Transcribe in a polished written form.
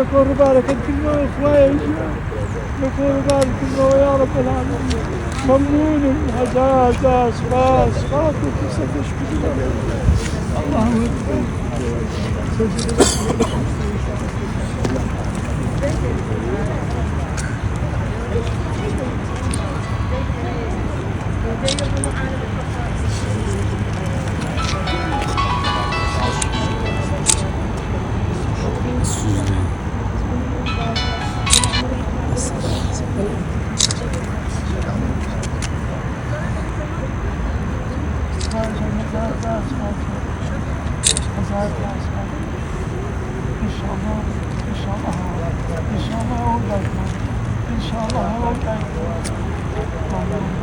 يكون بارك كلمة إخوائي يكون بارك كلمة يا رب العالمين ممنون الحجاج أسراس خاطر تستشكر اللهم İnşallah oradayım.